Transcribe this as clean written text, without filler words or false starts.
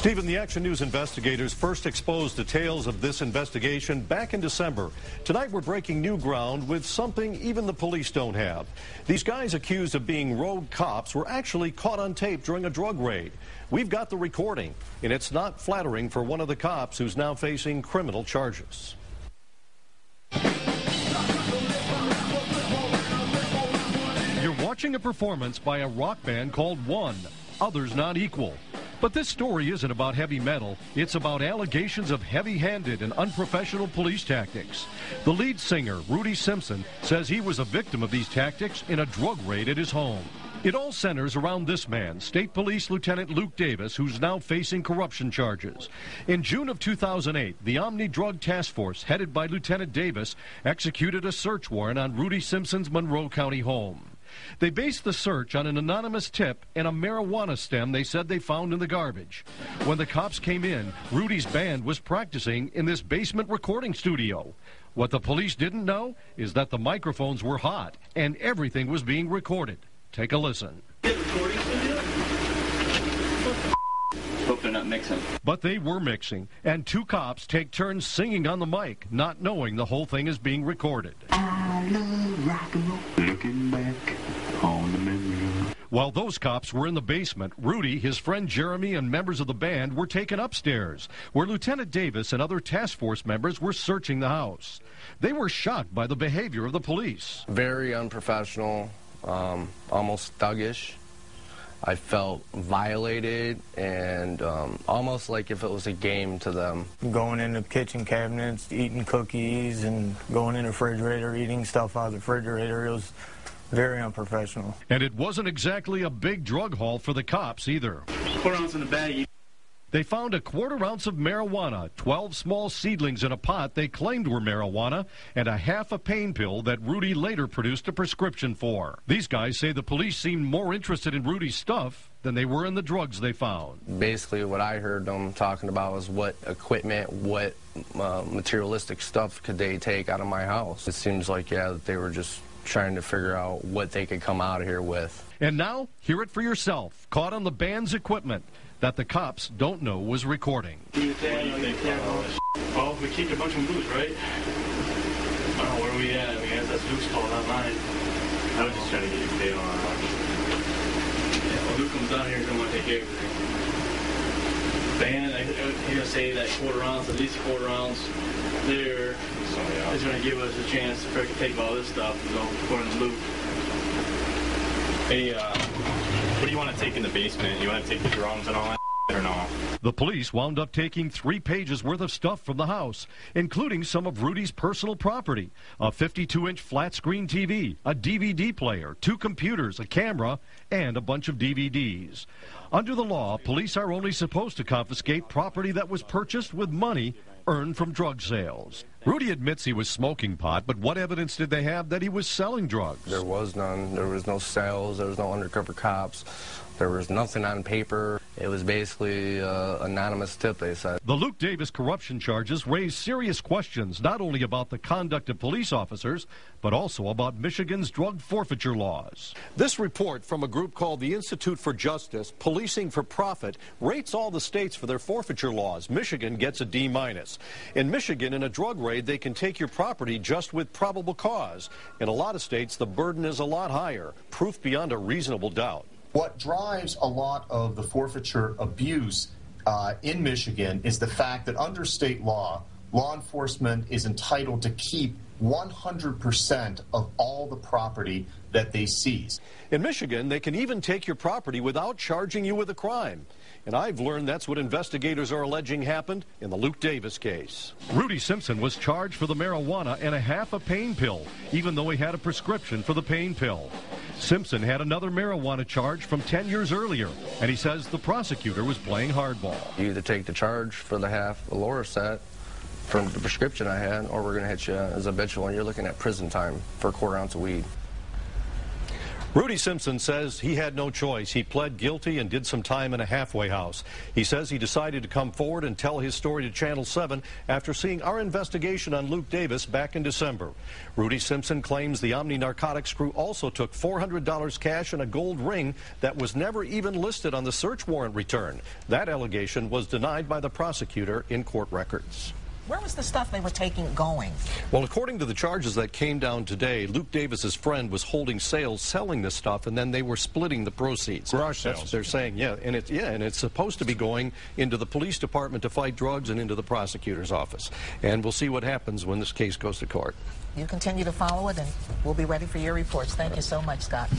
Stephen, the Action News investigators first exposed details of this investigation back in December. Tonight we're breaking new ground with something even the police don't have. These guys accused of being rogue cops were actually caught on tape during a drug raid. We've got the recording, and it's not flattering for one of the cops who's now facing criminal charges. You're watching a performance by a rock band called One, Others Not Equal. But this story isn't about heavy metal. It's about allegations of heavy-handed and unprofessional police tactics. The lead singer, Rudy Simpson, says he was a victim of these tactics in a drug raid at his home. It all centers around this man, State Police Lieutenant Luke Davis, who's now facing corruption charges. In June of 2008, the Omni Drug Task Force, headed by Lieutenant Davis, executed a search warrant on Rudy Simpson's Monroe County home. They based the search on an anonymous tip and a marijuana stem they said they found in the garbage. When the cops came in, Rudy's band was practicing in this basement recording studio. What the police didn't know is that the microphones were hot and everything was being recorded. Take a listen. Hope they're not mixing. But they were mixing, and two cops take turns singing on the mic, not knowing the whole thing is being recorded. I love rock and roll. Looking back on the memory. While those cops were in the basement, Rudy, his friend Jeremy, and members of the band were taken upstairs, where Lieutenant Davis and other task force members were searching the house. They were shocked by the behavior of the police. Very unprofessional, almost thuggish. I felt violated and almost like if it was a game to them. Going into kitchen cabinets, eating cookies, and going in the refrigerator, eating stuff out of the refrigerator. It was very unprofessional. And it wasn't exactly a big drug haul for the cops either. 4 ounces in the bag. They found a quarter ounce of marijuana, 12 small seedlings in a pot they claimed were marijuana, and a half a pain pill that Rudy later produced a prescription for. These guys say the police seemed more interested in Rudy's stuff than they were in the drugs they found. Basically what I heard them talking about was what equipment, what materialistic stuff could they take out of my house. It seems like, yeah, that they were just trying to figure out what they could come out of here with. And now, hear it for yourself, caught on the band's equipment that the cops don't know was recording. Well, we kicked a bunch of booze, right? I don't know where we at. I mean, that's Luke's call, not mine. I was just trying to get you paid on. Luke comes down here and don't want to take everything. Band, he's gonna say that quarter ounce, at least a quarter ounce there. He's gonna give us a chance to freaking take all this stuff, you know, according to Luke. Hey, what do you want to take in the basement? You want to take the drums and all that or no? The police wound up taking 3 pages worth of stuff from the house, including some of Rudy's personal property, a 52-inch flat-screen TV, a DVD player, 2 computers, a camera, and a bunch of DVDs. Under the law, police are only supposed to confiscate property that was purchased with money earned from drug sales. Rudy admits he was smoking pot, but what evidence did they have that he was selling drugs? There was none. There was no sales. There was no undercover cops. There was nothing on paper. It was basically an anonymous tip, they said. The Luke Davis corruption charges raise serious questions, not only about the conduct of police officers, but also about Michigan's drug forfeiture laws. This report from a group called the Institute for Justice, Policing for Profit, rates all the states for their forfeiture laws. Michigan gets a D-. In Michigan, in a drug raid, they can take your property just with probable cause. In a lot of states, the burden is a lot higher, proof beyond a reasonable doubt. What drives a lot of the forfeiture abuse in Michigan is the fact that under state law enforcement is entitled to keep 100% of all the property that they seize. In Michigan, they can even take your property without charging you with a crime. And I've learned that's what investigators are alleging happened in the Luke Davis case. Rudy Simpson was charged for the marijuana and a half a pain pill, even though he had a prescription for the pain pill. Simpson had another marijuana charge from 10 years earlier, and he says the prosecutor was playing hardball. You either take the charge for the half of Loracet from the prescription I had, or we're going to hit you as habitual, and you're looking at prison time for a quarter ounce of weed. Rudy Simpson says he had no choice. He pled guilty and did some time in a halfway house. He says he decided to come forward and tell his story to Channel 7 after seeing our investigation on Luke Davis back in December. Rudy Simpson claims the Omni Narcotics crew also took $400 cash and a gold ring that was never even listed on the search warrant return. That allegation was denied by the prosecutor in court records. Where was the stuff they were taking going? Well, according to the charges that came down today, Luke Davis's friend was holding sales, selling this stuff, and then they were splitting the proceeds. Garage sales. That's what they're saying, yeah. And it's supposed to be going into the police department to fight drugs and into the prosecutor's office. And we'll see what happens when this case goes to court. You continue to follow it, and we'll be ready for your reports. Thank you so much, Scott.